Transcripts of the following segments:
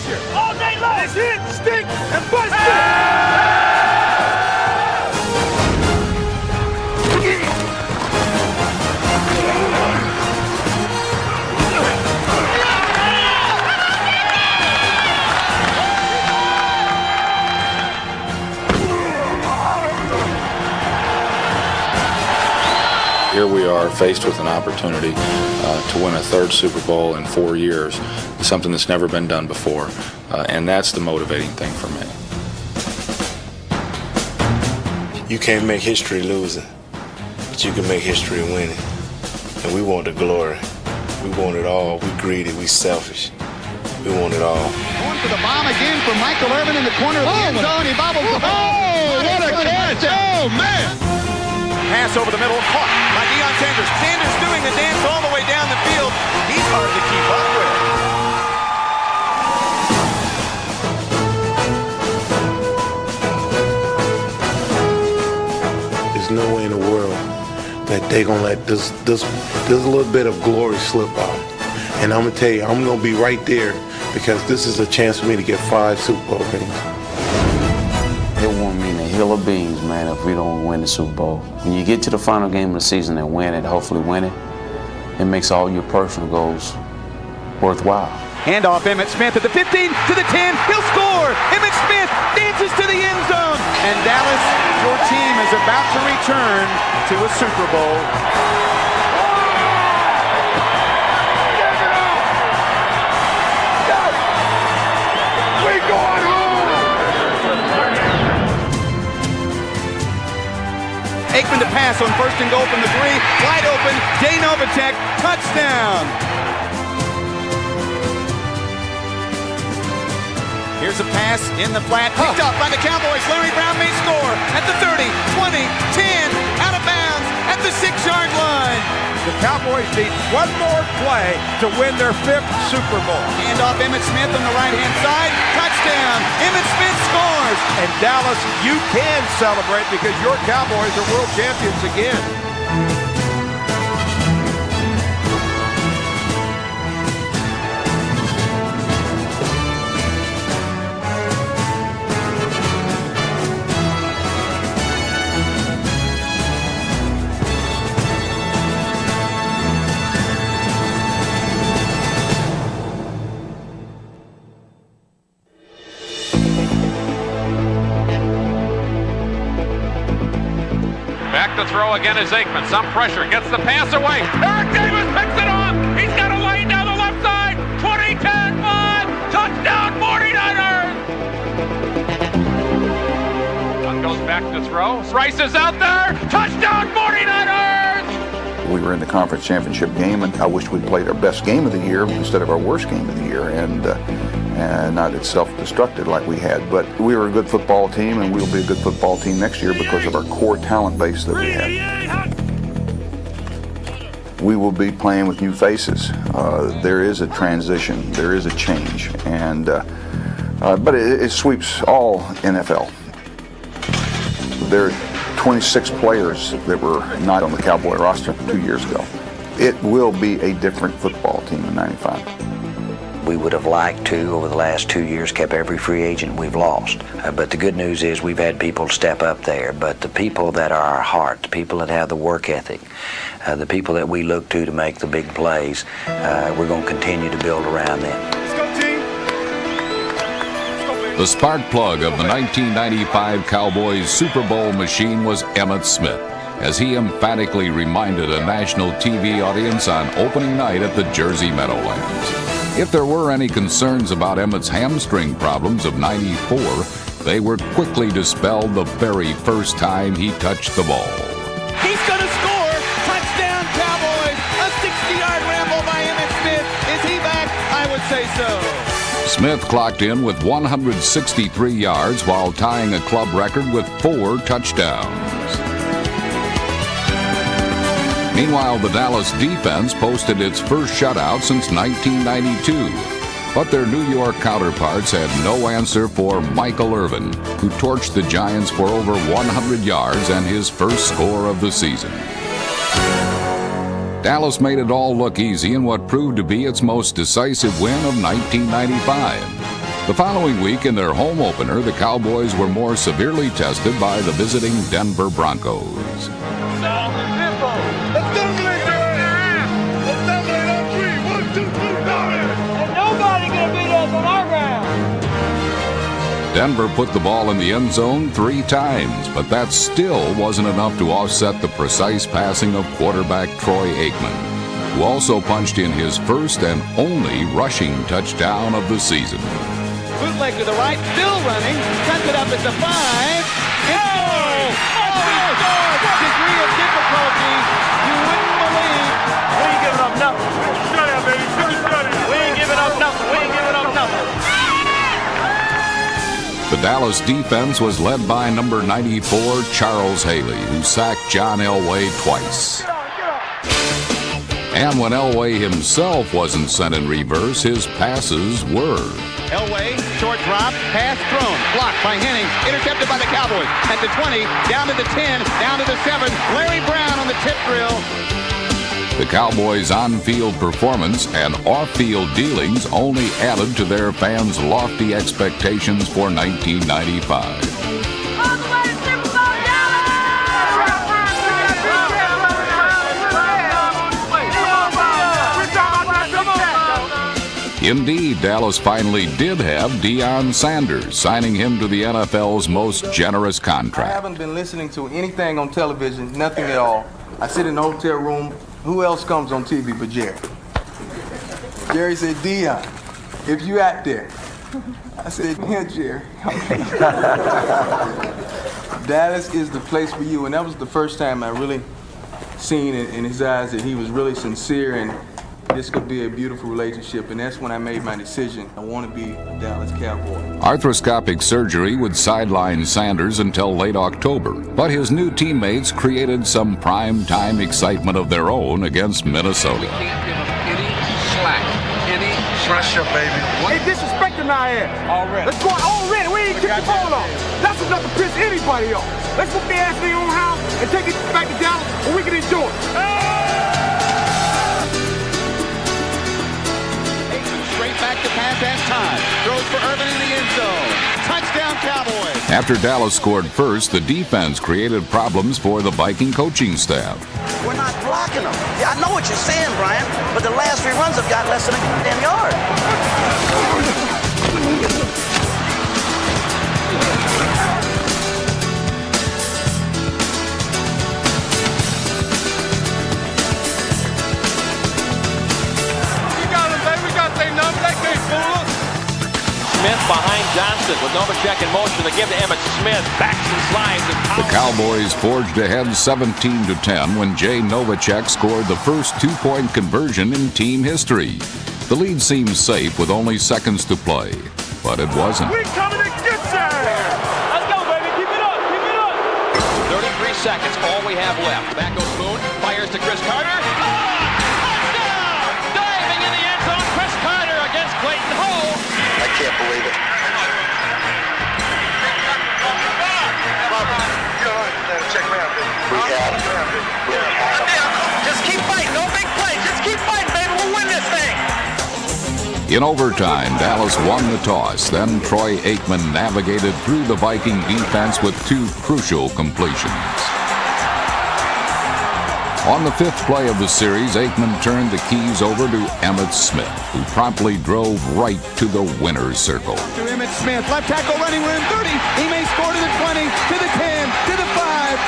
pressure. All day long. It's hit, stick, and bust Here we are faced with an opportunity to win a third Super Bowl in 4 years, something that's never been done before, and that's the motivating thing for me. You can't make history losing, but you can make history winning. And we want the glory. We want it all. We greedy. We selfish. We want it all. Going for the bomb again from Michael Irvin in the corner of the end zone. He bobbles the ball. Oh, what a catch! Oh, man! Pass over the middle, caught by Deion Sanders. Sanders doing the dance all the way down the field. He's hard to keep up with. There's no way in the world that they're going to let this little bit of glory slip out. And I'm going to tell you, I'm going to be right there because this is a chance for me to get 5 Super Bowl rings. It won't mean a hill of beans, man, if we don't win the Super Bowl. When you get to the final game of the season and win it, hopefully win it, it makes all your personal goals worthwhile. Handoff, Emmitt Smith at the 15, to the 10, he'll score! Emmitt Smith dances to the end zone! And Dallas, your team is about to return to a Super Bowl. We're going home! Aikman to pass on first and goal from the 3. Wide open. Jay Novacek. Touchdown. Here's a pass in the flat. Picked up by the Cowboys. Larry Brown may score at the 30, 20, 10. Out of bounds at the 6-yard line. The Cowboys need one more play to win their 5th Super Bowl. Hand off Emmitt Smith on the right-hand side. Touchdown. Emmitt Smith scores. And Dallas, you can celebrate because your Cowboys are world champions again. Back to throw again is Aikman. Some pressure. Gets the pass away. Eric Davis picks it off. He's got a lane down the left side. 20, 10, 5. Touchdown 49ers. One goes back to throw. Rice is out there. Touchdown 49ers. We were in the conference championship game, and I wished we'd played our best game of the year instead of our worst game of the year, and not it's self-destructed like we had. But we were a good football team, and we'll be a good football team next year because of our core talent base that we have. We will be playing with new faces. There is a transition, there is a change, and but it sweeps all NFL. There are 26 players that were not on the Cowboy roster 2 years ago. It will be a different football team in '95. We would have liked to, over the last 2 years, kept every free agent we've lost. But the good news is we've had people step up there. But the people that are our heart, the people that have the work ethic, the people that we look to make the big plays, we're going to continue to build around them. The spark plug of the 1995 Cowboys Super Bowl machine was Emmitt Smith, as he emphatically reminded a national TV audience on opening night at the Jersey Meadowlands. If there were any concerns about Emmitt's hamstring problems of '94, they were quickly dispelled the very first time he touched the ball. He's going to score. Touchdown, Cowboys. A 60-yard ramble by Emmitt Smith. Is he back? I would say so. Smith clocked in with 163 yards while tying a club record with 4 touchdowns. Meanwhile, the Dallas defense posted its first shutout since 1992. But their New York counterparts had no answer for Michael Irvin, who torched the Giants for over 100 yards and his first score of the season. Dallas made it all look easy in what proved to be its most decisive win of 1995. The following week in their home opener, the Cowboys were more severely tested by the visiting Denver Broncos. Denver put the ball in the end zone 3 times, but that still wasn't enough to offset the precise passing of quarterback Troy Aikman, who also punched in his first and only rushing touchdown of the season. Bootleg to the right, still running, sends it up at the 5. What degree of difficulty you wouldn't believe. We ain't giving up nothing. Shut up, baby. We ain't giving up nothing. We ain't giving up nothing. The Dallas defense was led by number 94, Charles Haley, who sacked John Elway twice. And when Elway himself wasn't sent in reverse, his passes were. Elway, short drop, pass thrown, blocked by Hennings, intercepted by the Cowboys. At the 20, down to the 10, down to the 7. Larry Brown on the tip drill. The Cowboys' on-field performance and off-field dealings only added to their fans' lofty expectations for 1995. Indeed, Dallas finally did have Deion Sanders, signing him to the NFL's most generous contract. I haven't been listening to anything on television, nothing at all. I sit in the hotel room. Who else comes on TV but Jerry? Jerry said, Deion, if you out there. I said, yeah, Jerry. Dallas is the place for you. And that was the first time I really seen in his eyes that he was really sincere and this could be a beautiful relationship. And that's when I made my decision. I want to be a Dallas Cowboy. Arthroscopic surgery would sideline Sanders until late October, but his new teammates created some prime-time excitement of their own against Minnesota. We can't give him any slack, any pressure, baby. They disrespecting our ass. Already. Let's go already. We ain't get the ball off. That's enough to piss anybody off. Let's put their ass in their own house and take it back to Dallas, and we can enjoy it. Straight back to pass as time. Throws for Irvin in the end zone. Touchdown Cowboys. After Dallas scored first, the defense created problems for the Viking coaching staff. We're not blocking them. Yeah, I know what you're saying, Brian, but the last 3 runs have got less than a damn yard. Smith behind Johnson with Novacek in motion. They give to Emmitt Smith. Backs and slides. The Cowboys forged ahead 17-10 when Jay Novacek scored the first 2-point conversion in team history. The lead seemed safe with only seconds to play, but it wasn't. We coming to get you! Let's go, baby. Keep it up. Keep it up. 33 seconds. All we have left. Back goes Moon. Fires to Chris Carter. I can't believe it. Check me out, baby. We had it. Just keep fighting. No big play. Just keep fighting, baby. We'll win this thing. In overtime, Dallas won the toss. Then Troy Aikman navigated through the Viking defense with 2 crucial completions. On the 5th play of the series, Aikman turned the keys over to Emmitt Smith, who promptly drove right to the winner's circle. To Emmitt Smith, left tackle running room, 30. He may score to the 20, to the 10, to the 5.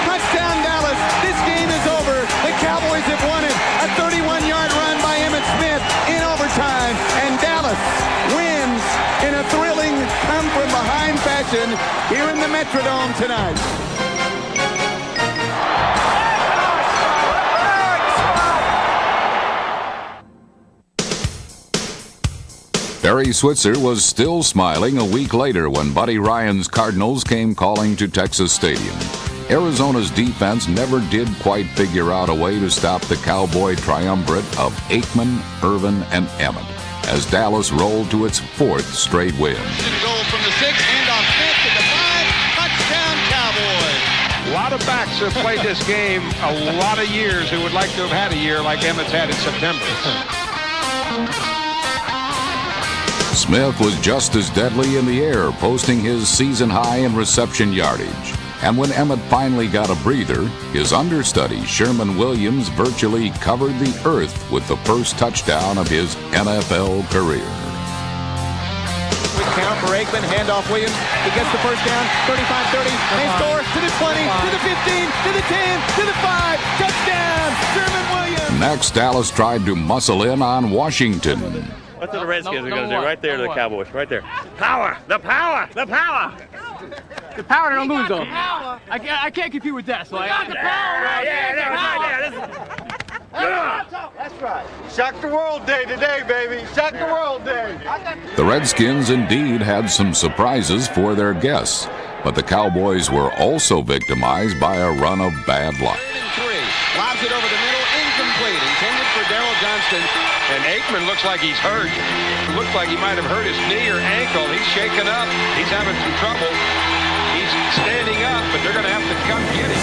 Touchdown Dallas. This game is over. The Cowboys have won it. A 31-yard run by Emmitt Smith in overtime. And Dallas wins in a thrilling come-from-behind fashion here in the Metrodome tonight. Barry Switzer was still smiling a week later when Buddy Ryan's Cardinals came calling to Texas Stadium. Arizona's defense never did quite figure out a way to stop the Cowboy triumvirate of Aikman, Irvin, and Emmitt as Dallas rolled to its 4th straight win. Goal from the 6, handoff Smith to the 5, touchdown Cowboys. A lot of backs have played this game a lot of years who would like to have had a year like Emmitt's had in September. Smith was just as deadly in the air, posting his season high in reception yardage. And when Emmett finally got a breather, his understudy, Sherman Williams, virtually covered the earth with the first touchdown of his NFL career. Quick count for Aikman, handoff Williams. He gets the first down, 35-30. They score to the 20, to the 15, to the 10, to the 5. Touchdown, Sherman Williams. Next, Dallas tried to muscle in on Washington. That's what the Redskins are going to do right there to the Cowboys, right there. Power, the power, the power. The power don't lose, though. I can't compete with that, so I got the power. That's right. Shock the world day today, baby. Shock the world day. The Redskins indeed had some surprises for their guests, but the Cowboys were also victimized by a run of bad luck. Lobs it over the middle, incomplete. Intended for Daryl Johnston. And Aikman looks like he's hurt. It looks like he might have hurt his knee or ankle. He's shaken up. He's having some trouble. He's standing up, but they're going to have to come get him.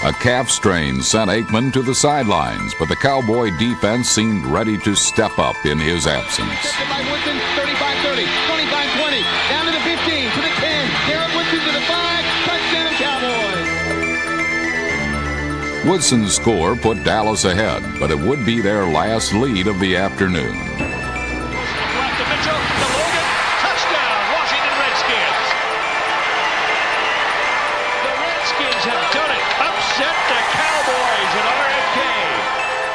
A calf strain sent Aikman to the sidelines, but the Cowboy defense seemed ready to step up in his absence. By Woodson, 35-30, 25-20, down to the 15, to the 10. Garrett Woodson to the 5. Touchdown, Cowboys. Woodson's score put Dallas ahead, but it would be their last lead of the afternoon. Left to Mitchell, to Logan. Touchdown, Washington Redskins. The Redskins have done it. Upset the Cowboys at RFK.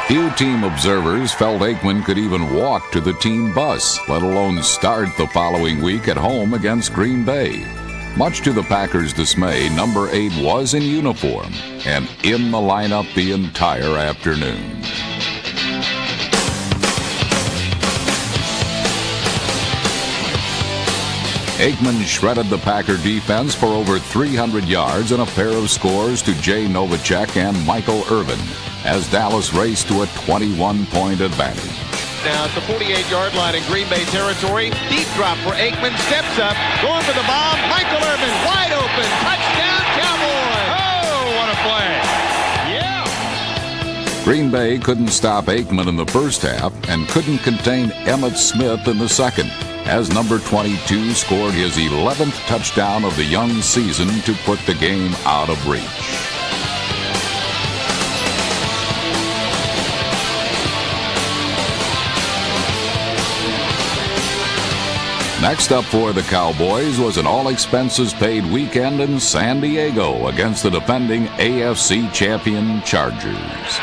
Few team observers felt Aikman could even walk to the team bus, let alone start the following week at home against Green Bay. Much to the Packers' dismay, number 8 was in uniform and in the lineup the entire afternoon. Aikman shredded the Packer defense for over 300 yards and a pair of scores to Jay Novacek and Michael Irvin as Dallas raced to a 21-point advantage. Now at the 48-yard line in Green Bay territory. Deep drop for Aikman. Steps up. Going for the bomb. Michael Irvin wide open. Touchdown, Cowboys. Oh, what a play. Yeah. Green Bay couldn't stop Aikman in the first half and couldn't contain Emmitt Smith in the second, as number 22 scored his 11th touchdown of the young season to put the game out of reach. Next up for the Cowboys was an all-expenses-paid weekend in San Diego against the defending AFC champion Chargers.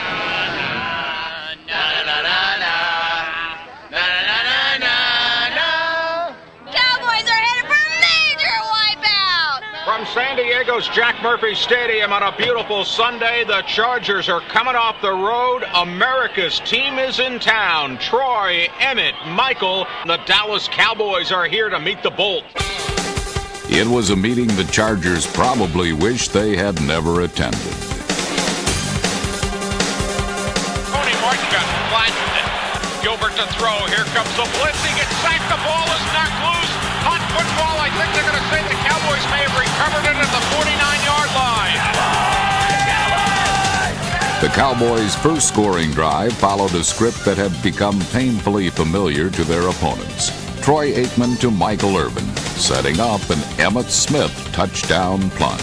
From San Diego's Jack Murphy Stadium on a beautiful Sunday, the Chargers are coming off the road. America's team is in town. Troy, Emmett, Michael, the Dallas Cowboys are here to meet the Bolt. It was a meeting the Chargers probably wish they had never attended. Tony Martin got flattened. Gilbert to throw. Here comes the blitz. He gets sacked. The ball is knocked loose. Hot football. I think they're going to say the Cowboys may have recovered it at the 49-yard line. The Cowboys' first scoring drive followed a script that had become painfully familiar to their opponents. Troy Aikman to Michael Irvin, setting up an Emmitt Smith touchdown plunge.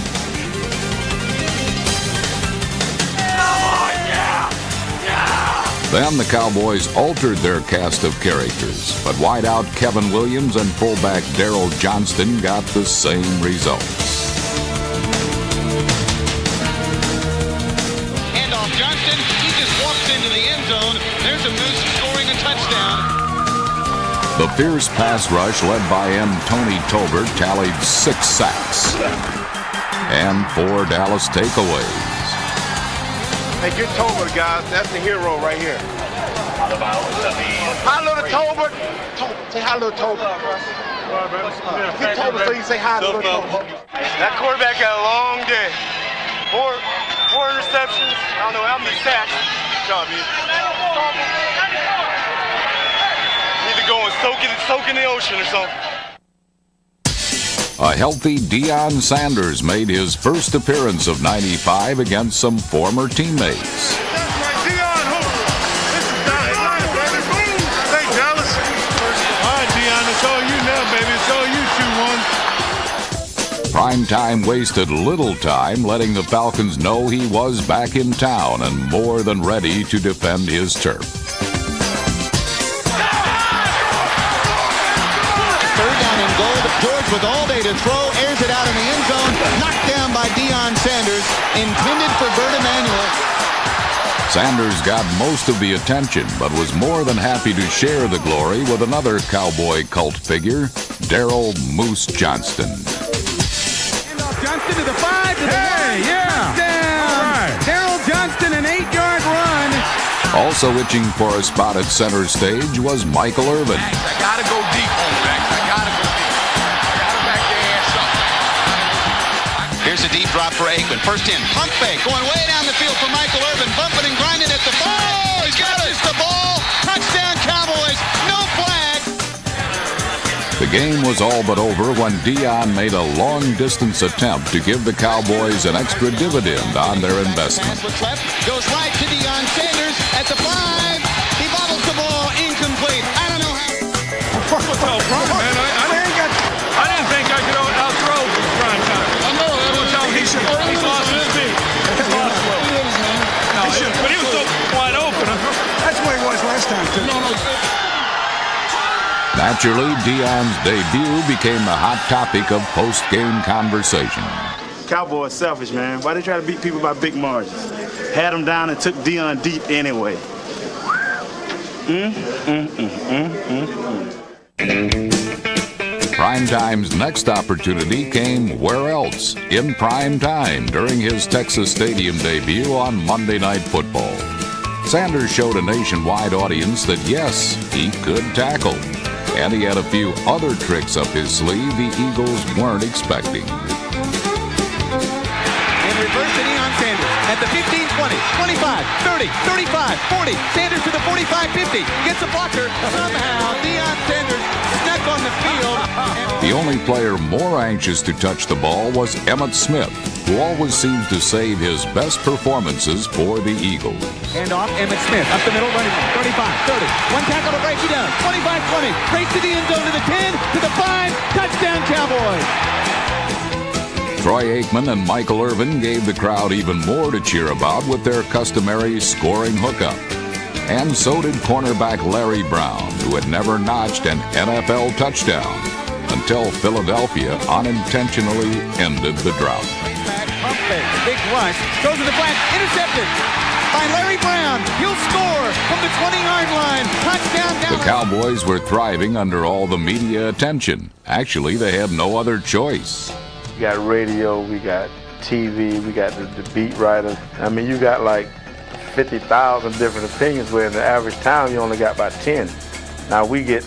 Then the Cowboys altered their cast of characters, but wideout Kevin Williams and fullback Daryl Johnston got the same results. Handoff Johnston. He just walks into the end zone. There's a Moose scoring a touchdown. The fierce pass rush led by Tony Tolbert tallied 6 sacks and 4 Dallas takeaways. Hey, get Tolbert, guys. That's the hero right here. Hi, little Tolbert. Say hi, little Tolbert. Get Tolbert so you can say hi to little Tolbert. That quarterback had a long day. Four interceptions. I don't know how many sacks. Good job, man. Need to go and soak in the ocean or something. A healthy Deion Sanders made his first appearance of '95 against some former teammates. Hey, Dallas. All right, Deion, it's all Primetime wasted little time letting the Falcons know he was back in town and more than ready to defend his turf. Third down and goal. George with all day to throw, airs it out in the end zone, knocked down by Deion Sanders, intended for Bert Emanuel. Sanders got most of the attention, but was more than happy to share the glory with another Cowboy cult figure, Daryl Moose Johnston. Johnston to the 5, to the 1. Touchdown! Right. Daryl Johnston, an 8-yard run. Also itching for a spot at center stage was Michael Irvin. I gotta go deep on Max. I gotta go deep. I gotta back their ass up. Here's a deep drop for Aikman. First in, pump fake, going way down the field for Michael Irvin, bumping and grinding at the ball. Oh, he's got it. The ball. Touchdown, Cowboys. No flag. The game was all but over when Deion made a long-distance attempt to give the Cowboys an extra dividend on their investment. Goes right to Deion Sanders at the 5. He bobbles the ball, incomplete. I don't know how. Man, I didn't think I could outthrow Prime Time. I know. He's lost his beat. He's lost but he was so wide open. That's the way it was last time, too. Naturally, Deion's debut became the hot topic of post-game conversation. Cowboys selfish, man. Why they try to beat people by big margins? Had them down and took Deion deep anyway. Primetime's next opportunity came where else? In prime time during his Texas Stadium debut on Monday Night Football. Sanders showed a nationwide audience that yes, he could tackle. And he had a few other tricks up his sleeve the Eagles weren't expecting. And reverse to Deion Sanders at the 15, 20, 25, 30, 35, 40. Sanders to the 45, 50. Gets a blocker. Somehow Deion Sanders stuck on the field. The only player more anxious to touch the ball was Emmitt Smith, who always seems to save his best performances for the Eagles. Hand off, Emmitt Smith, up the middle, running 35, 30. One tackle to break you down, 25, 20. Straight to the end zone, to the 10, to the 5. Touchdown, Cowboys. Troy Aikman and Michael Irvin gave the crowd even more to cheer about with their customary scoring hookup. And so did cornerback Larry Brown, who had never notched an NFL touchdown until Philadelphia unintentionally ended the drought. Pump fake, big rush, goes to the flat, intercepted by Larry Brown. He'll score from the 20-yard line. Touchdown, Dallas. The Cowboys were thriving under all the media attention. Actually, they had no other choice. We got radio, we got TV, we got the beat writers. I mean, you got like 50,000 different opinions, where in the average town you only got about 10. Now we get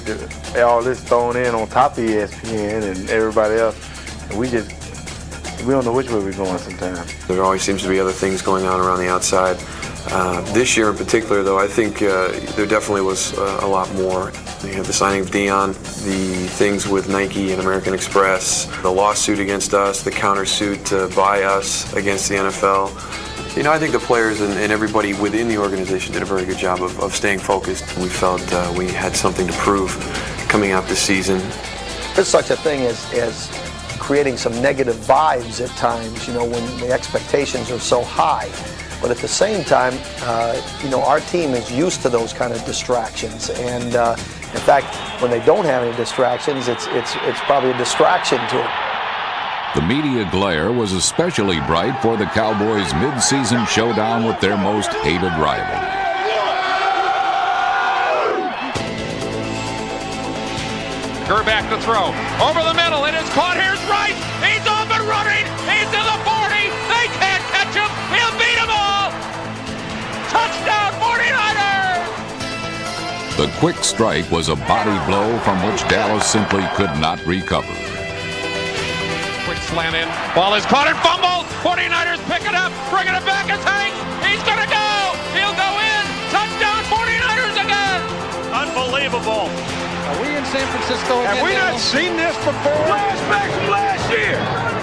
all this thrown in on top of ESPN and everybody else, and we don't know which way we're going sometimes. There always seems to be other things going on around the outside. This year in particular, though, I think there definitely was a lot more. You have the signing of Deion, the things with Nike and American Express, the lawsuit against us, the countersuit by us against the NFL. You know, I think the players and everybody within the organization did a very good job of staying focused. We felt we had something to prove coming out this season. There's such a thing as creating some negative vibes at times, you know, when the expectations are so high. But at the same time, you know, our team is used to those kind of distractions. And in fact, when they don't have any distractions, it's probably a distraction to them. The media glare was especially bright for the Cowboys' mid-season showdown with their most hated rival. Back to throw. Over the middle. It is caught. Here's Rice. He's off and running. He's to the 40. They can't catch him. He'll beat them all. Touchdown, 49ers. The quick strike was a body blow from which Dallas simply could not recover. Quick slant in. Ball is caught and fumbled. 49ers pick it up. Bringing it back is Hanks. He's going to go. He'll go in. Touchdown, 49ers again. Unbelievable. Are we in San Francisco again? Have we not seen this before? Flashbacks from last year.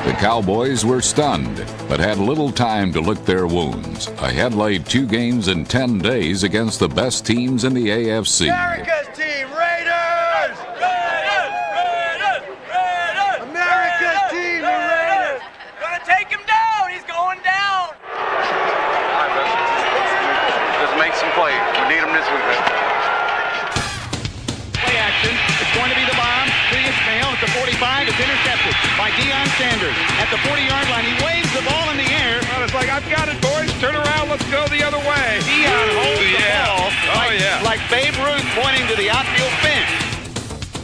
The Cowboys were stunned, but had little time to lick their wounds. Ahead lay 2 games in 10 days against the best teams in the AFC. America's team, Raiders! Raiders! Raiders! Raiders! America's team, the Raiders! at the 45. It's intercepted by Deion Sanders. At the 40-yard line, he waves the ball in the air. Well, it's like, I've got it, boys. Turn around. Let's go the other way. Deion holds the ball like Babe Ruth pointing to the outfield fence.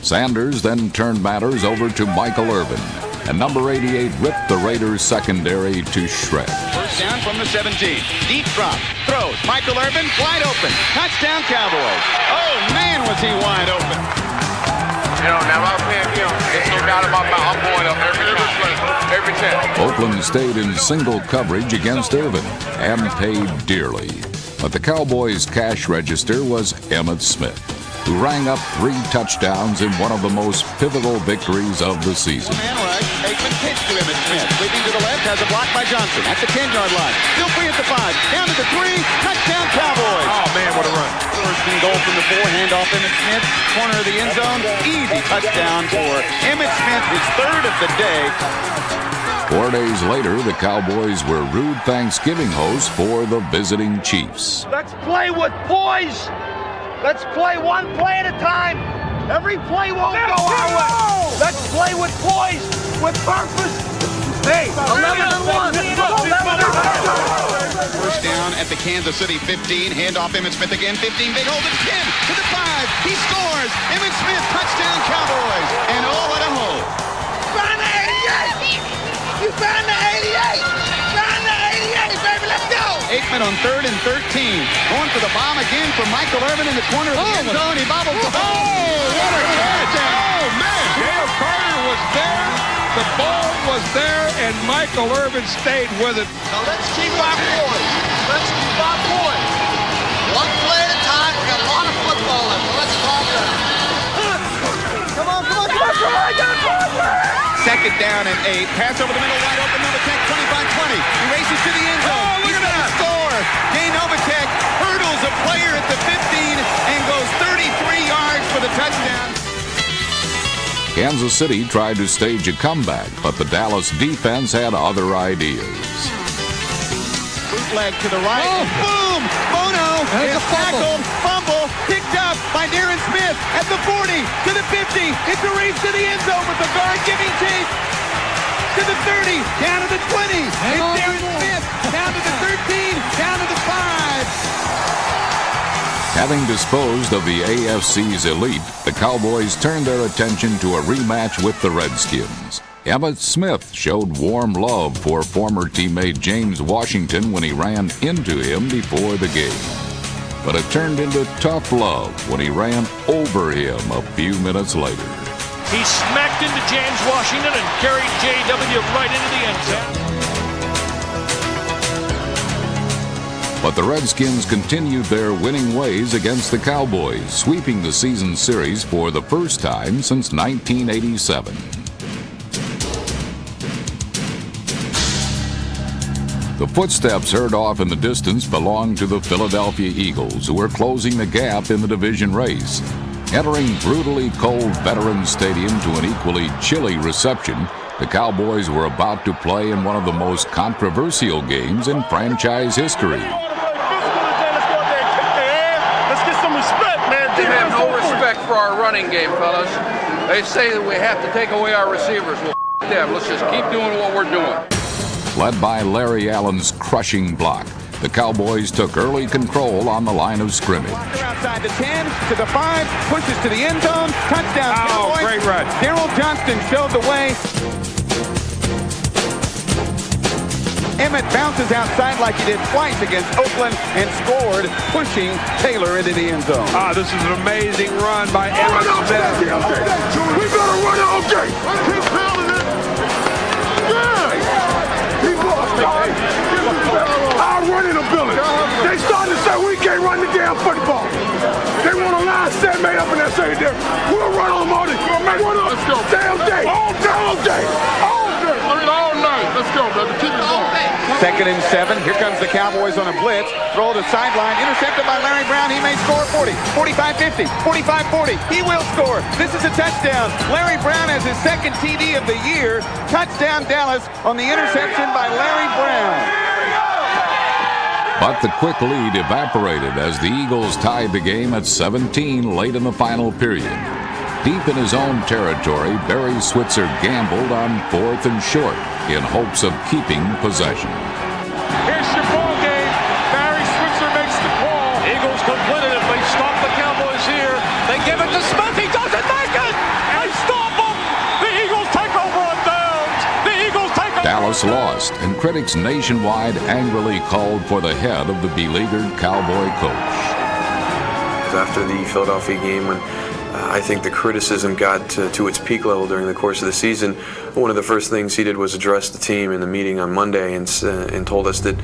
Sanders then turned matters over to Michael Irvin, and number 88 ripped the Raiders' secondary to shreds. First down from the 17. Deep drop. Throws. Michael Irvin wide open. Touchdown Cowboys. Oh, man, was he wide open. You know, now I'm paying him. There's no doubt about my. I'm going up every time. Oakland stayed in single coverage against Irvin and paid dearly. But the Cowboys' cash register was Emmitt Smith, who rang up 3 touchdowns in one of the most pivotal victories of the season. Man rush. Aikman pitch to Emmitt Smith. Sweeping to the left, has a block by Johnson. At the 10-yard line. Still free at the 5. Down to the 3. Touchdown Cowboys. Oh, man, what a run. First and goal from the 4. Handoff Emmitt Smith. Corner of the end zone. Easy touchdown for Emmitt Smith, his 3rd of the day. 4 days later, the Cowboys were rude Thanksgiving hosts for the visiting Chiefs. Let's play with poise. Let's play one play at a time. Every play won't go our way. Let's play with poise, with purpose. Hey, 11-1. 11-1. First down at the Kansas City 15. Handoff Emmitt Smith again. 15. Big hold at 10 to the 5. He scores. Emmitt Smith, touchdown Cowboys. And oh, what a hole. Find the 88. You found the 88. Find the 88, baby. Let's go. Aikman on 3rd and 13. Going for the bomb again for Michael Irvin in the corner of the end zone. He bobbles the ball. Oh, what a catch. Oh, man. Dale Carter was there. The ball was there, and Michael Irvin stayed with it. Now let's keep our poise. Let's keep our poise. One play at a time. We got a lot of football left. Let's calm down. Come on. Second down and 8. Pass over the middle, wide open. Novacek, 25-20. He races to the end zone. Oh, look He's at going to that. score. Jay Novacek hurdles a player at the 15 and goes 33 yards for the touchdown. Kansas City tried to stage a comeback, but the Dallas defense had other ideas. Bootleg to the right. Oh, boom! Bono is tackled, fumble, picked up by Darren Smith at the 40, to the 50. It's a race to the end zone with the guard giving chase. To the 30, down to the 20. It's Darren Smith, down to the 13, down to the 5. Having disposed of the AFC's elite, the Cowboys turned their attention to a rematch with the Redskins. Emmitt Smith showed warm love for former teammate James Washington when he ran into him before the game. But it turned into tough love when he ran over him a few minutes later. He smacked into James Washington and carried JW right into the end zone. But the Redskins continued their winning ways against the Cowboys, sweeping the season series for the first time since 1987. The footsteps heard off in the distance belonged to the Philadelphia Eagles, who were closing the gap in the division race. Entering brutally cold Veterans Stadium to an equally chilly reception, the Cowboys were about to play in one of the most controversial games in franchise history. They have no respect for our running game, fellas. They say that we have to take away our receivers. Well, them. Let's just keep doing what we're doing. Led by Larry Allen's crushing block, the Cowboys took early control on the line of scrimmage. Outside the 10, to the 5, pushes to the end zone, touchdown Cowboys. Great run. Daryl Johnston showed the way. Emmitt bounces outside like he did twice against Oakland and scored, pushing Taylor into the end zone. This is an amazing run by Emmitt Smith. We better run it, okay. Keep pounding it. Yeah. Keep on. I'll run in the village. They starting to say we can't run the damn football. They want a line set made up in that same there. We'll run on them all day. Let's go. Damn day. All day. All day. All day. I mean, all night. Let's go, brother. Keep it going. Second and 7. Here comes the Cowboys on a blitz. Throw to the sideline. Intercepted by Larry Brown. He may score 40, 45-50, 45-40. He will score. This is a touchdown. Larry Brown has his second TD of the year. Touchdown Dallas on the interception by Larry Brown. But the quick lead evaporated as the Eagles tied the game at 17 late in the final period. Deep in his own territory, Barry Switzer gambled on 4th and short in hopes of keeping possession. Here's your ball game. Barry Switzer makes the call. Eagles completed it. They stop the Cowboys here. They give it to Smith. He doesn't make it. They stop him. The Eagles take over on downs. The Eagles take over. Dallas lost, and critics nationwide angrily called for the head of the beleaguered Cowboy coach. After the Philadelphia game, when I think the criticism got to its peak level during the course of the season, one of the first things he did was address the team in the meeting on Monday and told us that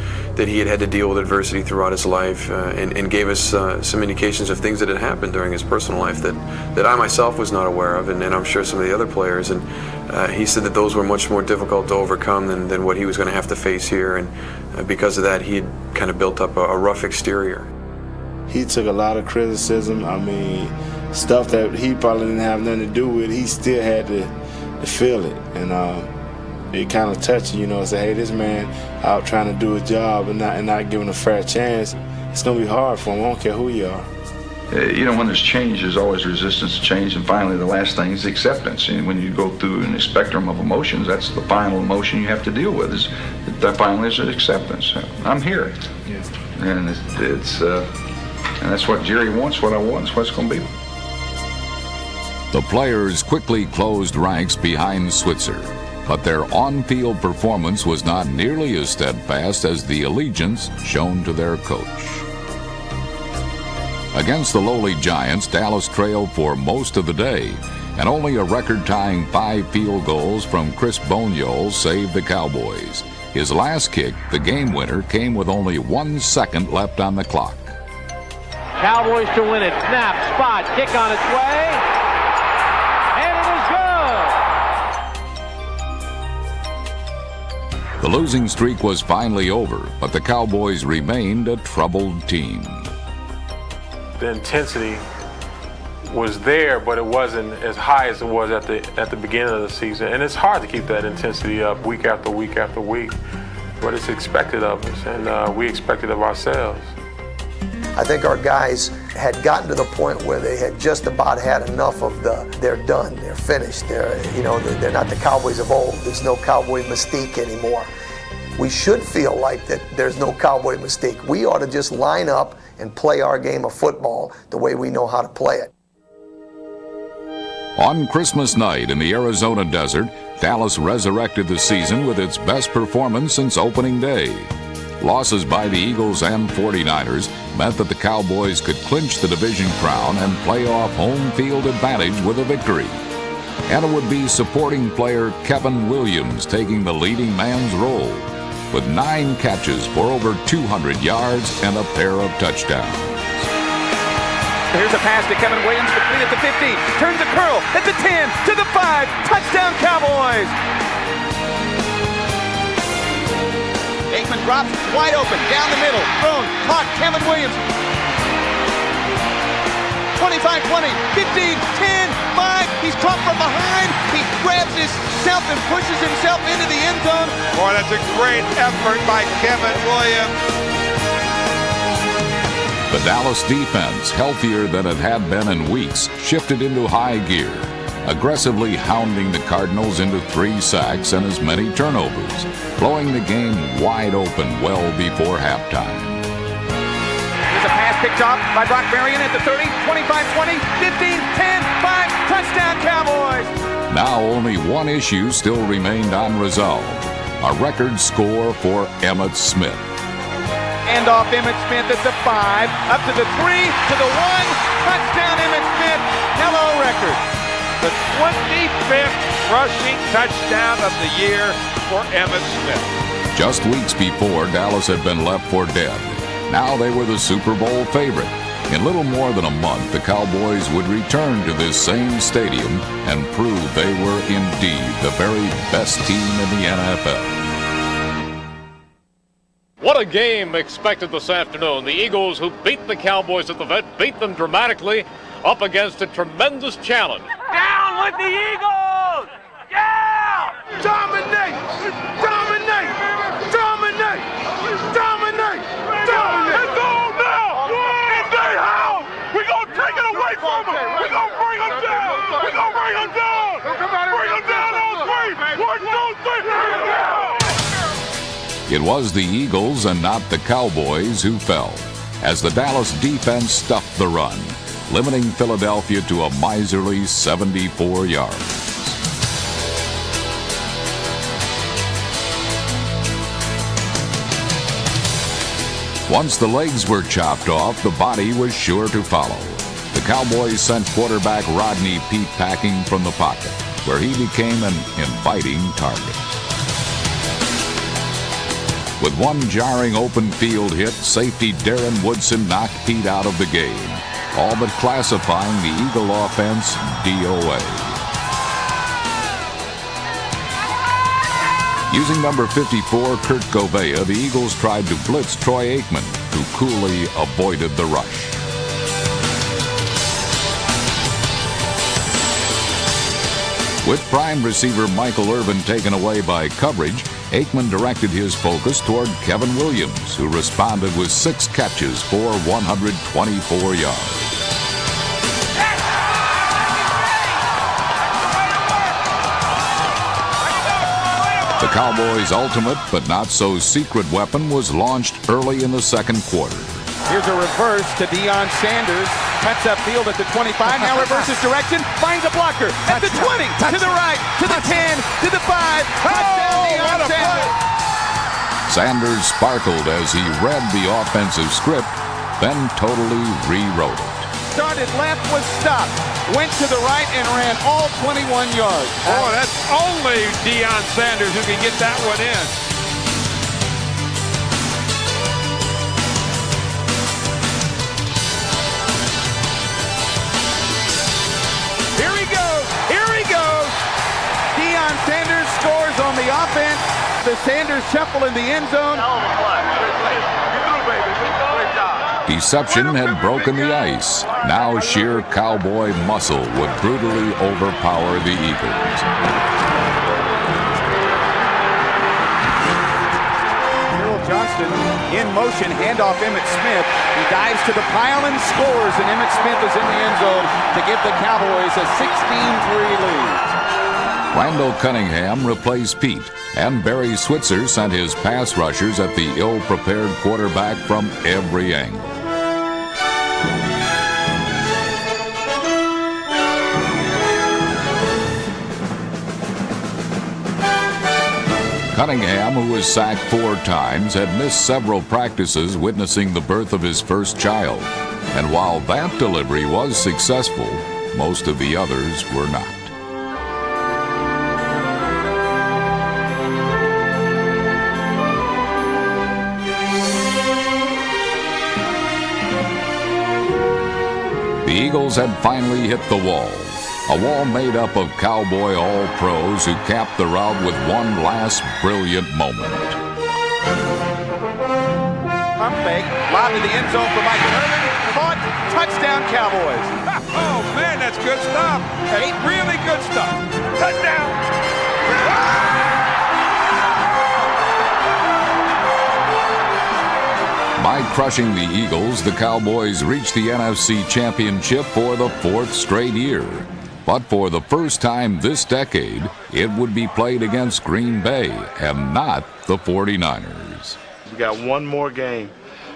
he had to deal with adversity throughout his life and gave us some indications of things that had happened during his personal life that I myself was not aware of, and I'm sure some of the other players. And he said that those were much more difficult to overcome than what he was going to have to face here, and because of that, he had kind of built up a rough exterior. He took a lot of criticism. I mean, stuff that he probably didn't have nothing to do with, he still had to feel it. And it kind of touched you, say, hey, this man out trying to do his job and not giving a fair chance. It's going to be hard for him. I don't care who you are. When there's change, there's always resistance to change, and finally the last thing is acceptance. And when you go through a spectrum of emotions, that's the final emotion you have to deal with, is that finally is acceptance. I'm here. Yeah. And and that's what Jerry wants, what I want, it's what it's going to be. The players quickly closed ranks behind Switzer, but their on-field performance was not nearly as steadfast as the allegiance shown to their coach. Against the lowly Giants, Dallas trailed for most of the day, and only a record-tying 5 field goals from Chris Boniol saved the Cowboys. His last kick, the game winner, came with only 1 second left on the clock. Cowboys to win it. Snap, spot, kick on its way. And it is good. The losing streak was finally over, but the Cowboys remained a troubled team. The intensity was there, but it wasn't as high as it was at the beginning of the season. And it's hard to keep that intensity up week after week after week, but it's expected of us, and we expect it of ourselves. I think our guys had gotten to the point where they had just about had enough of they're done, they're finished, they're not the Cowboys of old. There's no Cowboy mystique anymore. We should feel like that there's no Cowboy mystique. We ought to just line up and play our game of football the way we know how to play it. On Christmas night in the Arizona desert, Dallas resurrected the season with its best performance since opening day. Losses by the Eagles and 49ers meant that the Cowboys could clinch the division crown and play off home field advantage with a victory. And it would be supporting player Kevin Williams taking the leading man's role, with 9 catches for over 200 yards and a pair of touchdowns. Here's a pass to Kevin Williams, between at the 15, turns a curl at the 10, to the 5, touchdown Cowboys! Aikman drops, wide open, down the middle, thrown, caught, Kevin Williams. 25, 20, 15, 10, 5, he's caught from behind, he grabs himself and pushes himself into the end zone. Boy, that's a great effort by Kevin Williams. The Dallas defense, healthier than it had been in weeks, shifted into high gear, aggressively hounding the Cardinals into 3 sacks and as many turnovers, blowing the game wide open well before halftime. There's a pass picked off by Brock Marion at the 30, 25, 20, 15, 10, 5, touchdown Cowboys! Now only one issue still remained unresolved, a record score for Emmitt Smith. Hand off Emmitt Smith at the 5, up to the 3, to the 1, touchdown Emmitt Smith, hello record. The 25th rushing touchdown of the year for Emmitt Smith. Just weeks before, Dallas had been left for dead. Now they were the Super Bowl favorite. In little more than a month, the Cowboys would return to this same stadium and prove they were indeed the very best team in the NFL. What a game expected this afternoon. The Eagles, who beat the Cowboys at the vet, beat them dramatically up against a tremendous challenge. Down with the Eagles! Yeah! Dominate! Dominate! Dominate! Dominate! Dominate! It's on now! In their house! We're going to take it away from them! We're going to bring them down! We're going It was the Eagles and not the Cowboys who fell, as the Dallas defense stuffed the run, limiting Philadelphia to a miserly 74 yards. Once the legs were chopped off, the body was sure to follow. The Cowboys sent quarterback Rodney Peete packing from the pocket, where he became an inviting target. With one jarring open field hit, safety Darren Woodson knocked Peete out of the game, all but classifying the Eagle offense DOA. Using number 54, Kurt Govea, the Eagles tried to blitz Troy Aikman, who coolly avoided the rush. With prime receiver Michael Irvin taken away by coverage, Aikman directed his focus toward Kevin Williams, who responded with 6 catches for 124 yards. The Cowboys' ultimate but not so secret weapon was launched early in the second quarter. Here's a reverse to Deion Sanders. Cuts upfield at the 25. Now reverses direction. Finds a blocker at the 20. To the right. To the 10. To the 5. Touchdown Deion Sanders. Sanders sparkled as he read the offensive script, then totally rewrote it. Started left, was stopped. Went to the right and ran all 21 yards. Oh, that's only Deion Sanders who can get that one in. Here he goes. Here he goes. Deion Sanders scores on the offense. The Sanders shuffle in the end zone. Deception had broken the ice. Now sheer Cowboy muscle would brutally overpower the Eagles. Harold Johnston in motion, handoff Emmitt Smith. He dives to the pile and scores, and Emmitt Smith is in the end zone to give the Cowboys a 16-3 lead. Randall Cunningham replaced Peete, and Barry Switzer sent his pass rushers at the ill-prepared quarterback from every angle. Cunningham, who was sacked 4 times, had missed several practices witnessing the birth of his first child. And while that delivery was successful, most of the others were not. The Eagles had finally hit the wall. A wall made up of Cowboy All-Pros who capped the rout with one last brilliant moment. Pump fake, lob to the end zone for Michael Irvin. Caught, touchdown Cowboys. Oh, man, that's good stuff. That's really good stuff. Touchdown. By crushing the Eagles, the Cowboys reached the NFC Championship for the 4th straight year. But for the first time this decade, it would be played against Green Bay and not the 49ers. We got one more game,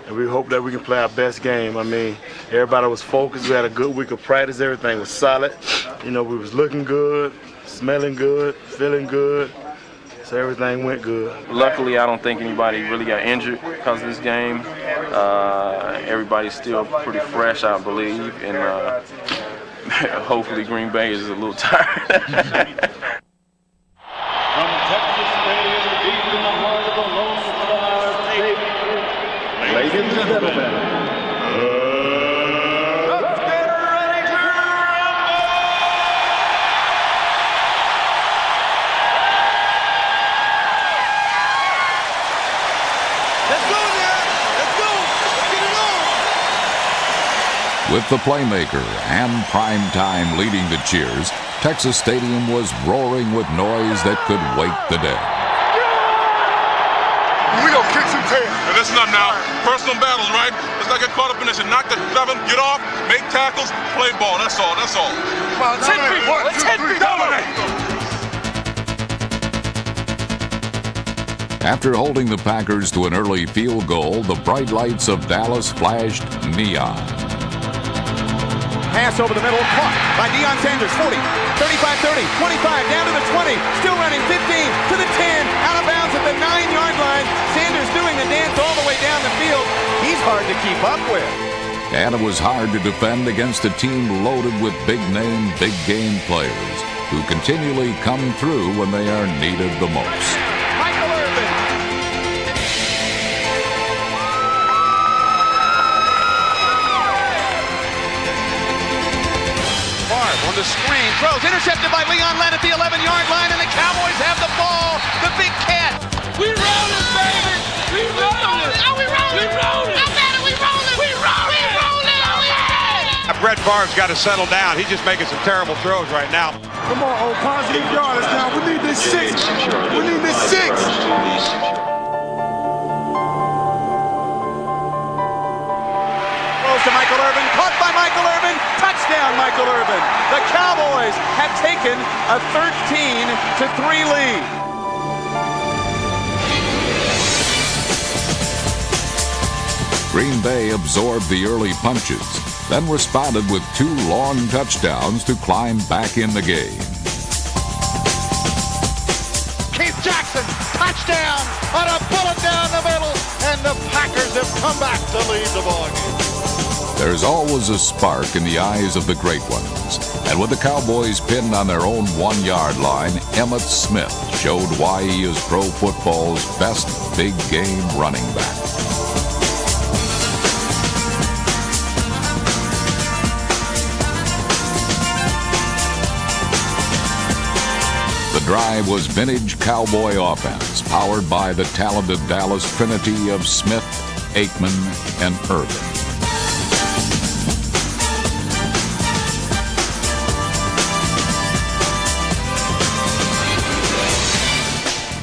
and we hope that we can play our best game. I mean, everybody was focused. We had a good week of practice. Everything was solid. You know, we was looking good, smelling good, feeling good. So everything went good. Luckily, I don't think anybody really got injured because of this game. Everybody's still pretty fresh, I believe, and hopefully Green Bay is a little tired. From Texas Stadium, deep in the heart of the Lone Star State, ladies and gentlemen, let's get ready to rumble! Let's go now! Let's go! Let's get it on! With the playmaker and primetime leading the cheers, Texas Stadium was roaring with noise that could wake the dead. We gonna kick some tail. And listen up now. Personal battles, right? Let's not get caught up in this and knock the seven, get off, make tackles, play ball. That's all. That's all. Well, let's hit people. Let's hit people. Dominate. After holding the Packers to an early field goal, the bright lights of Dallas flashed neon. Pass over the middle, caught by Deion Sanders, 40, 35-30, 25, down to the 20, still running, 15, to the 10, out of bounds at the 9-yard line. Sanders doing the dance all the way down the field. He's hard to keep up with. And it was hard to defend against a team loaded with big-name, big-game players who continually come through when they are needed the most. Michael Irvin. Barb on the screen, throws, intercepted by Leon Lett at the 11-yard line, and the Cowboys have the ball. The big cat. We rolling, baby. We rolling. Are we rolling? We rolling. I bet we rolling. We rolling. We rolling. Brett Favre's got to settle down. He's just making some terrible throws right now. Come on, old positive yards now. We need this 6. We need this 6. Throws to Michael Irvin, caught by Michael Irvin, touchdown Michael Irvin. The Cowboys have taken a 13-3 lead. Green Bay absorbed the early punches, then responded with 2 long touchdowns to climb back in the game. Keith Jackson, touchdown on a bullet down the middle, and the Packers have come back to lead the ball game. There's always a spark in the eyes of the great ones, and with the Cowboys pinned on their own 1-yard line, Emmitt Smith showed why he is pro football's best big-game running back. The drive was vintage Cowboy offense, powered by the talented Dallas trinity of Smith, Aikman, and Irvin.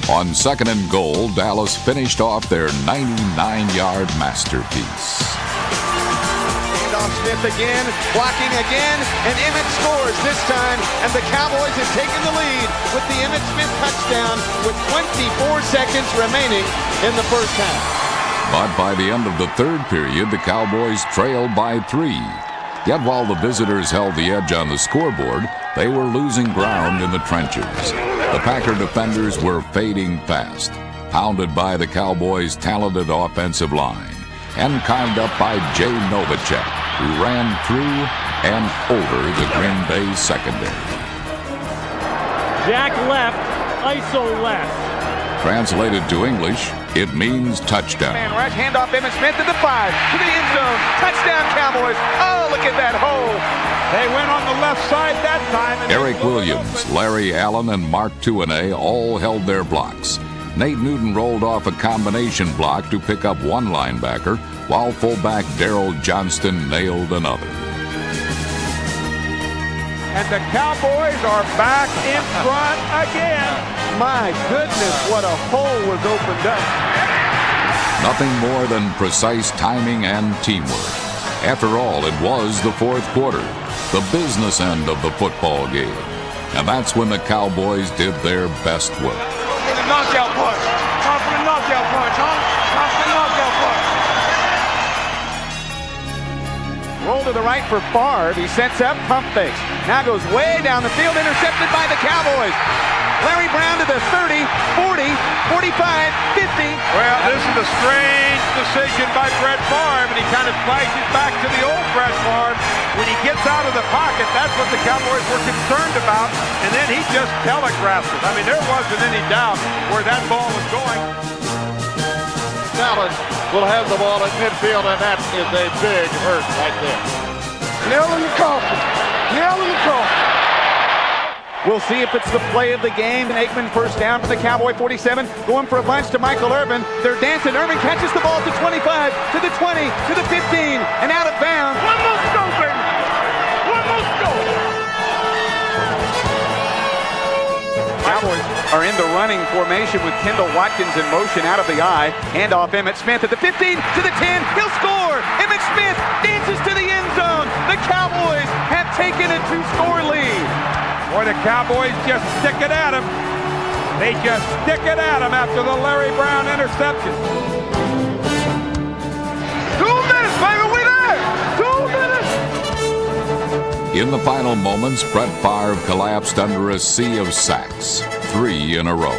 On 2nd and goal, Dallas finished off their 99-yard masterpiece. Smith again, blocking again, and Emmitt scores this time, and the Cowboys have taken the lead with the Emmitt Smith touchdown with 24 seconds remaining in the first half. But by the end of the 3rd period, the Cowboys trailed by 3. Yet while the visitors held the edge on the scoreboard, they were losing ground in the trenches. The Packer defenders were fading fast, pounded by the Cowboys' talented offensive line, and climbed up by Jay Novacek, who ran through and over the Green Bay secondary. Jack left, ISO left. Translated to English, it means touchdown. Man rush, handoff Emmitt Smith to the 5, to the end zone. Touchdown Cowboys. Oh, look at that hole. They went on the left side that time. And Eric Williams, Larry Allen, and Mark Tuinei all held their blocks. Nate Newton rolled off a combination block to pick up one linebacker, while fullback Daryl Johnston nailed another. And the Cowboys are back in front again. My goodness, what a hole was opened up. Nothing more than precise timing and teamwork. After all, it was the 4th quarter, the business end of the football game. And that's when the Cowboys did their best work. Knockout punch. Time for the knockout punch, huh? Time for the knockout punch. Roll to the right for Favre. He sets up, pump fakes. Now goes way down the field, intercepted by the Cowboys. Larry Brown to the 30, 40, 45, 50. Well, this is a strange decision by Brett Favre, and he kind of flashes back to the old Brett Favre. When he gets out of the pocket, that's what the Cowboys were concerned about, and then he just telegraphed it. I mean, there wasn't any doubt where that ball was going. Dallas will have the ball at midfield, and that is a big hurt right there. Nail in the coffin. Nail in the coffin. We'll see if it's the play of the game. Aikman first down for the Cowboy 47. Going for a bunch to Michael Irvin. They're dancing. Irvin catches the ball to 25, to the 20, to the 15, and out of bounds. One more go, baby. One more go. Cowboys are in the running formation with Kendall Watkins in motion out of the eye. Handoff Emmitt Smith at the 15, to the 10. He'll score. Emmitt Smith dances to the end zone. The Cowboys have taken a 2-score lead. Boy, the Cowboys just stick it at him. They just stick it at him after the Larry Brown interception. 2 minutes, baby, we there! 2 minutes! In the final moments, Brett Favre collapsed under a sea of sacks, 3 in a row.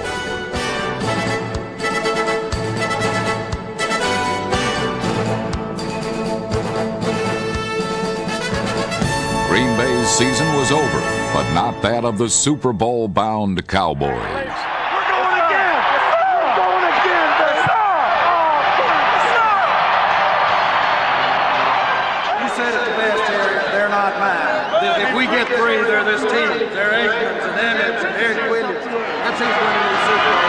Green Bay's season was over, but not that of the Super Bowl-bound Cowboys. We're going again! We're going again, baby! You said it the best, Terry. They're not mine. If we get 3, they're this team. They're Aikman's and Emmett's and Eric Williams. That's who's winning the Super Bowl.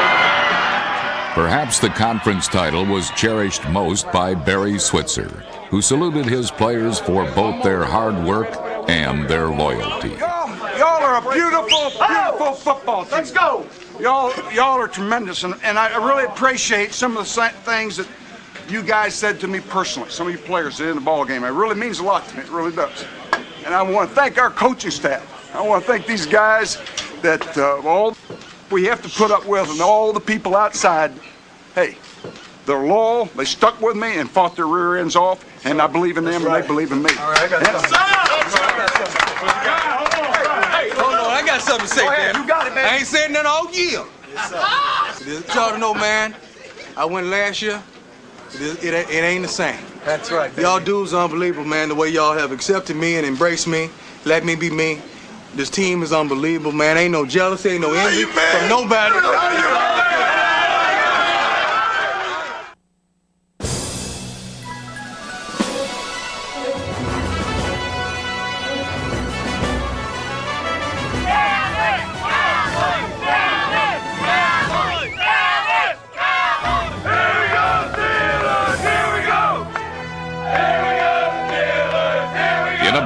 Perhaps the conference title was cherished most by Barry Switzer, who saluted his players for both their hard work and their loyalty. Y'all are a beautiful, beautiful football team. Let's go. Y'all are tremendous, and I really appreciate some of the things that you guys said to me personally. Some of you players did in the ball game. It really means a lot to me. It really does. And I want to thank our coaching staff. I want to thank these guys that all we have to put up with, and all the people outside. Hey, they're loyal. They stuck with me and fought their rear ends off, and I believe in them, and they believe in me. All right, I got I got something to say, man. You got it, man. I ain't saying nothing all year. Yes, sir. Y'all to know, man, I went last year. It ain't the same. That's right, baby. Y'all dudes are unbelievable, man, the way y'all have accepted me and embraced me, let me be me. This team is unbelievable, man. Ain't no jealousy, ain't no envy from nobody.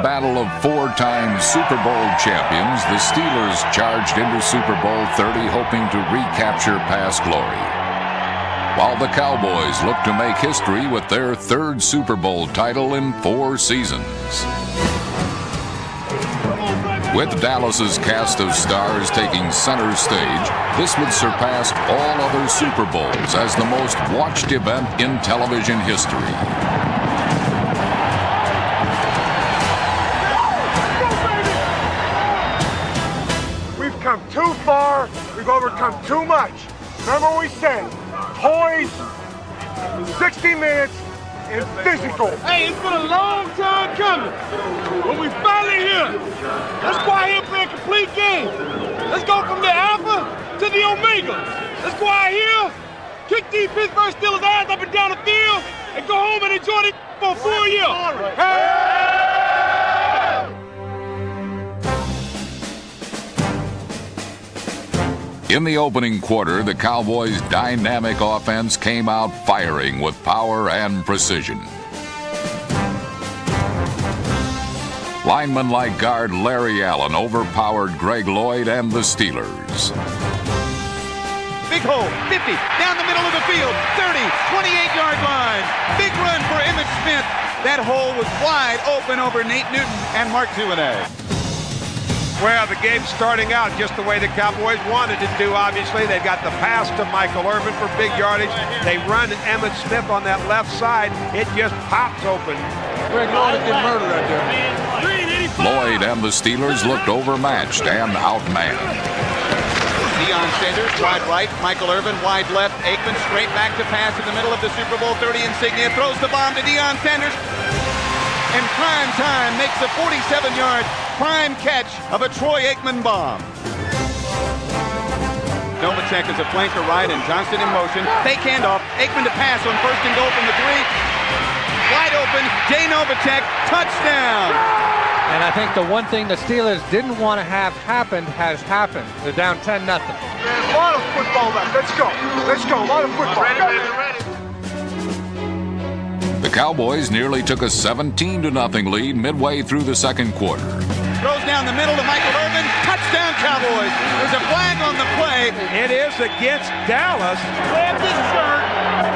Battle of 4-time Super Bowl champions, the Steelers charged into Super Bowl 30 hoping to recapture past glory, while the Cowboys look to make history with their 3rd Super Bowl title in 4 seasons. With Dallas's cast of stars taking center stage, this would surpass all other Super Bowls as the most watched event in television history. Come too far, we've overcome too much. Remember what we said, poise, 60 minutes, and physical. Hey, it's been a long time coming, but we finally here. Let's go out here and play a complete game. Let's go from the alpha to the omega. Let's go out here, kick these Pittsburgh Steelers' ass up and down the field, and go home and enjoy it for a full year. Hey! In the opening quarter, the Cowboys' dynamic offense came out firing with power and precision. Linemen like guard Larry Allen overpowered Greg Lloyd and the Steelers. Big hole, 50, down the middle of the field, 30, 28-yard line. Big run for Emmitt Smith. That hole was wide open over Nate Newton and Mark Zuanay. Well, the game's starting out just the way the Cowboys wanted it to, obviously. They got the pass to Michael Irvin for big yardage. They run Emmitt Smith on that left side. It just pops open. Greg Lloyd did murder right there. Lloyd and the Steelers looked overmatched and outmanned. Deion Sanders, wide right. Michael Irvin, wide left. Aikman straight back to pass in the middle of the Super Bowl 30 insignia. Throws the bomb to Deion Sanders. And prime time makes a 47-yard prime catch of a Troy Aikman bomb. Novacek is a flanker right and Johnston in motion. Fake handoff. Aikman to pass on 1st and goal from the 3. Wide open. Jay Novacek. Touchdown. And I think the one thing the Steelers didn't want to have happened has happened. They're down 10-0. A lot of football left. Let's go. Let's go. A lot of football. Ready. The Cowboys nearly took a 17-0 lead midway through the second quarter. Throws down the middle to Michael Irvin. Touchdown, Cowboys. There's a flag on the play. It is against Dallas. Grab this shirt.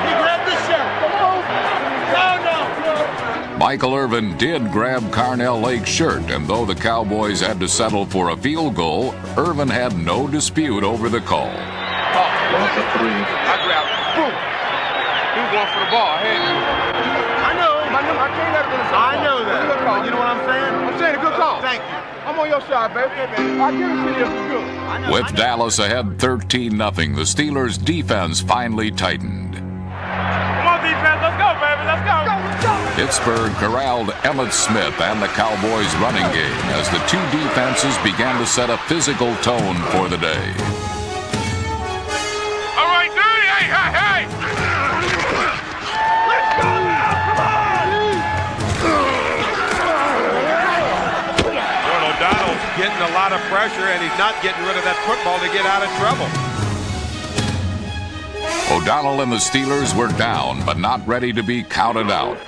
He grabbed this shirt. No. Michael Irvin did grab Carnell Lake's shirt, and though the Cowboys had to settle for a field goal, Irvin had no dispute over the call. I grabbed him. Boom. He was going for the ball. Hey. I know. I can't let it I know that. Good call. You know what I'm saying? I'm saying a good call. Thank you. I'm on your side, baby. Okay, baby. I'll give it to you if it's good. With Dallas ahead 13-0, the Steelers' defense finally tightened. Come on, defense. Let's go, baby. Let's go. Pittsburgh corralled Emmitt Smith and the Cowboys' running game as the two defenses began to set a physical tone for the day. All right, dude. Hey, hey, hey. Let's go now. Come on. Well, O'Donnell's getting a lot of pressure, and he's not getting rid of that football to get out of trouble. O'Donnell and the Steelers were down, but not ready to be counted out.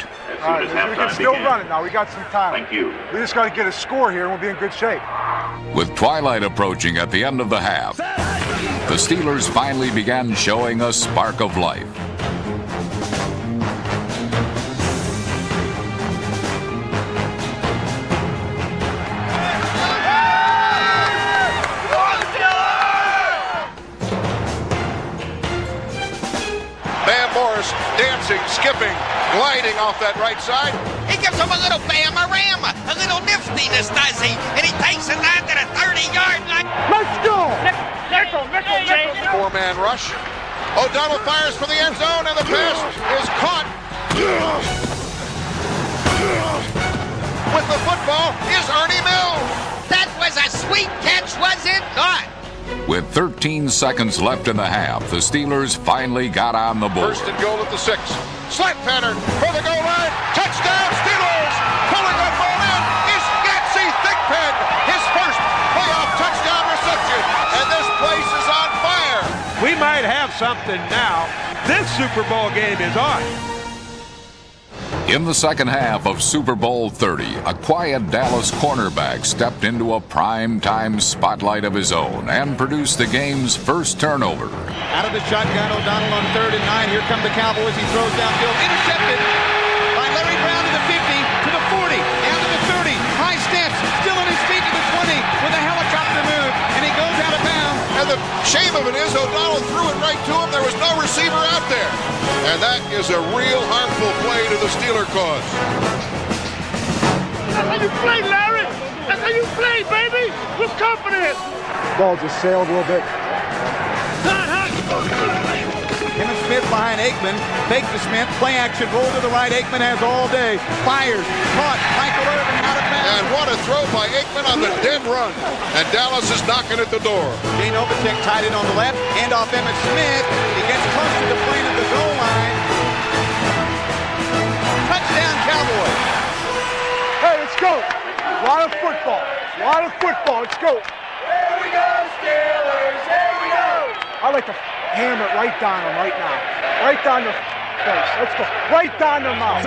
All right, we can still run it now. We got some time. Thank you. We just got to get a score here, and we'll be in good shape. With twilight approaching at the end of the half, the Steelers finally began showing a spark of life. Bam Morris dancing, skipping, gliding off that right side. He gives him a little bam-a-rama, a little niftiness, does he? And he takes it down to the 30-yard line. Let's go! Nickel. Four-man rush. O'Donnell fires for the end zone, and the pass is caught. With the football is Ernie Mills. That was a sweet catch, was it not? With 13 seconds left in the half, the Steelers finally got on the board. First and goal at the 6. Slant pattern for the goal line. Touchdown, Steelers! Pulling that ball in is Yancey Thigpen. His first playoff touchdown reception. And this place is on fire. We might have something now. This Super Bowl game is on. In the second half of Super Bowl 30, a quiet Dallas cornerback stepped into a prime-time spotlight of his own and produced the game's first turnover. Out of the shotgun, O'Donnell on 3rd and 9. Here come the Cowboys. He throws downfield. Intercepted by Larry Brown to the 50, to the 40, down to the 30. High steps, still on his feet to the 20 with a helicopter move, and he goes out of bounds. And the shame of it is O'Donnell threw it right to him. There was no receiver out there. And that is a real harmful play to the Steeler cause. That's how you play, Larry. That's how you play, baby. With confidence. Ball just sailed a little bit. Him and Smith behind Aikman. Fake to Smith. Play action. Roll to the right. Aikman has all day. Fires. Caught. Michael Irvin out of bounds. And what a throw by Aikman on the dead run. And Dallas is knocking at the door. Gene Novacek tied it on the left. Hand off Emmitt Smith. He gets close to the plane of the goal line. Touchdown, Cowboys. Hey, let's go. A lot of football. A lot of football. Let's go. Here we go, Steelers. Here we go. I like to hammer it right down them right now. Right down their face. Let's go. Right down their mouth.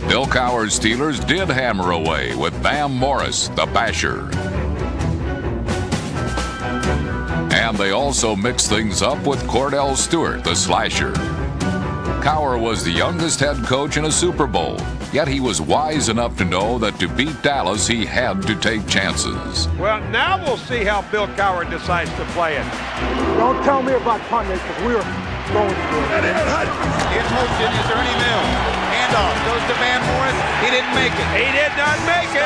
Bill Cowher's Steelers did hammer away with Bam Morris, the basher. And they also mixed things up with Cordell Stewart, the slasher. Cowher was the youngest head coach in a Super Bowl, yet he was wise enough to know that to beat Dallas, he had to take chances. Well, now we'll see how Bill Cowher decides to play it. Don't tell me about punting because we were going to do it. In motion is Ernie Mills. Handoff goes to Van Morris. He didn't make it. He did not make it.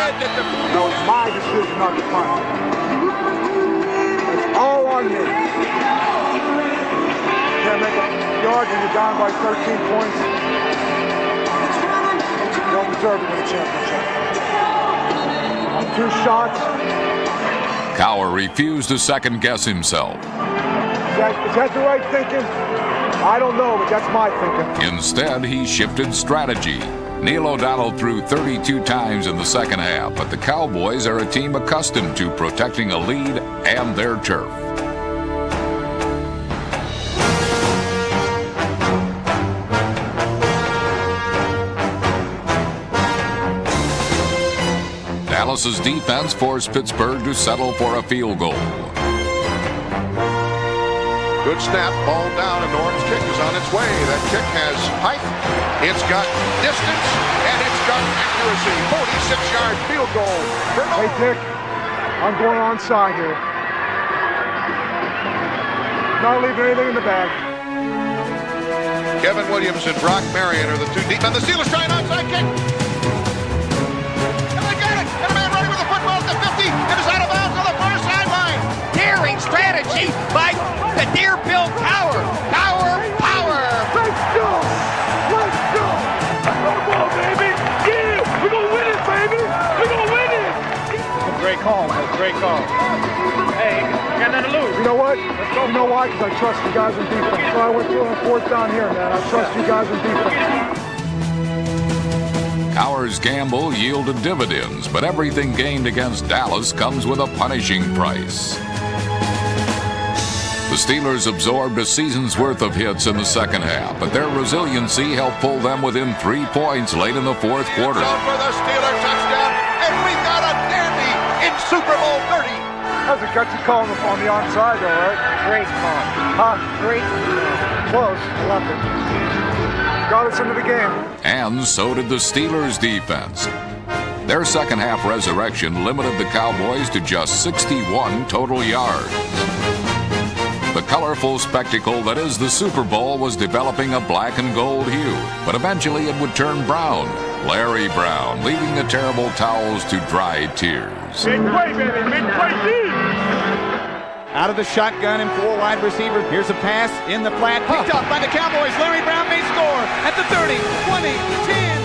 No, it's my decision not to punt. It's all on me. Can't make a yard when you're down by 13 points. You don't deserve to win a championship. On 2 shots. Cowher refused to second-guess himself. Is that the right thinking? I don't know, but that's my thinking. Instead, he shifted strategy. Neil O'Donnell threw 32 times in the second half, but the Cowboys are a team accustomed to protecting a lead and their turf. Dallas's defense forced Pittsburgh to settle for a field goal. Good snap, ball down, and Norm's kick is on its way. That kick has height, it's got distance, and it's got accuracy. 46-yard field goal. Hey, Dick, I'm going onside here. Not leaving anything in the bag. Kevin Williams and Brock Marion are the two deep. And the Steelers try an onside kick. And they got it. And a man running with the football at the 50. It is out of bounds on the far sideline. Daring strategy by the Deerfield Power. Power. Let's go. Let's go. Come on, baby. Yeah, we're going to win it, baby. We're going to win it. Great call, man. Great call. Hey, got nothing to lose. You know what? You know why? Because I trust you guys in defense. So I went through on fourth down here, man. I trust you guys in defense. Cowher's gamble yielded dividends, but everything gained against Dallas comes with a punishing price. The Steelers absorbed a season's worth of hits in the second half, but their resiliency helped pull them within 3 points late in the fourth quarter. So for the Steeler touchdown, and we got a dandy in Super Bowl 30. That was a gutsy call on the onside, though, right? Great call. Huh? Great. Close. I loved it. Got us into the game. And so did the Steelers' defense. Their second half resurrection limited the Cowboys to just 61 total yards. The colorful spectacle that is the Super Bowl was developing a black and gold hue, but eventually it would turn brown. Larry Brown, leaving the terrible towels to dry tears. Midway, baby, midway. Out of the shotgun and 4 wide receivers. Here's a pass in the flat. Picked up by the Cowboys. Larry Brown may score at the 30, 20, 10.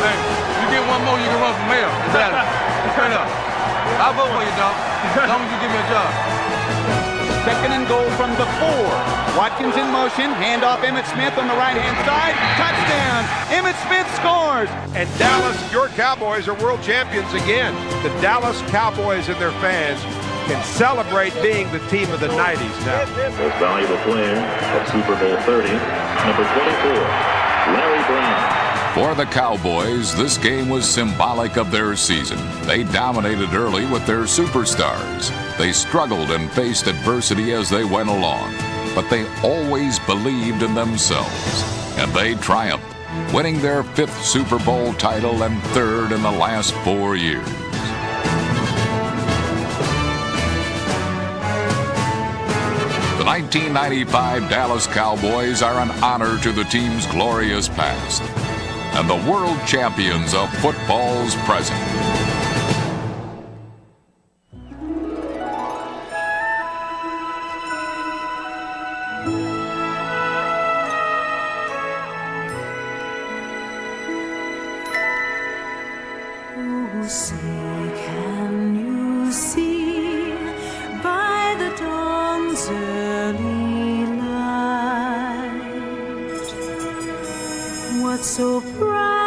Hey, you get one more, you can run for mayor. Exactly. Straight up. I'll vote for you, dog. As long as you give me a job. Second and goal from the 4. Watkins in motion. Handoff Emmitt Smith on the right-hand side. Touchdown. Emmitt Smith scores. And Dallas, your Cowboys are world champions again. The Dallas Cowboys and their fans can celebrate being the team of the 90s now. Most valuable player at Super Bowl 30, number 24, Larry Brown. For the Cowboys, this game was symbolic of their season. They dominated early with their superstars. They struggled and faced adversity as they went along, but they always believed in themselves. And they triumphed, winning their 5th Super Bowl title and 3rd in the last 4 years. The 1995 Dallas Cowboys are an honor to the team's glorious past and the world champions of football's present. Oh, say, can you see by the dawn's early light what so bright